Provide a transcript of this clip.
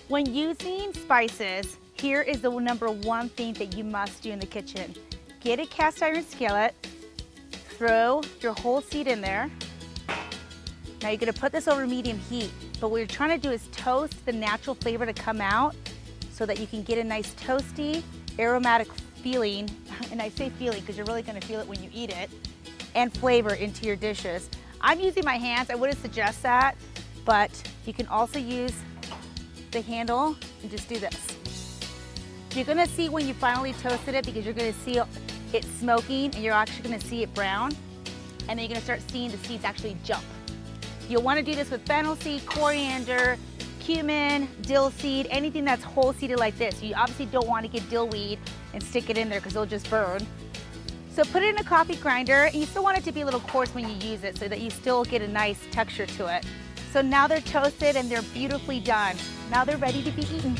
When using spices, here is the number one thing that you must do in the kitchen. Get a cast iron skillet, throw your whole seed in there. Now you're gonna put this over medium heat, but what you're trying to do is toast the natural flavor to come out so that you can get a nice toasty, aromatic feeling, and I say feeling because you're really gonna feel it when you eat it, and flavor into your dishes. I'm using my hands, I wouldn't suggest that, but you can also use the handle and just do this. You're gonna see when you finally toasted it because you're gonna see it smoking and you're actually gonna see it brown, and then you're gonna start seeing the seeds actually jump. You'll wanna do this with fennel seed, coriander, cumin, dill seed, anything that's whole seeded like this. You obviously don't wanna get dill weed and stick it in there because it'll just burn. So put it in a coffee grinder, and you still want it to be a little coarse when you use it so that you still get a nice texture to it. So now they're toasted and they're beautifully done. Now they're ready to be eaten.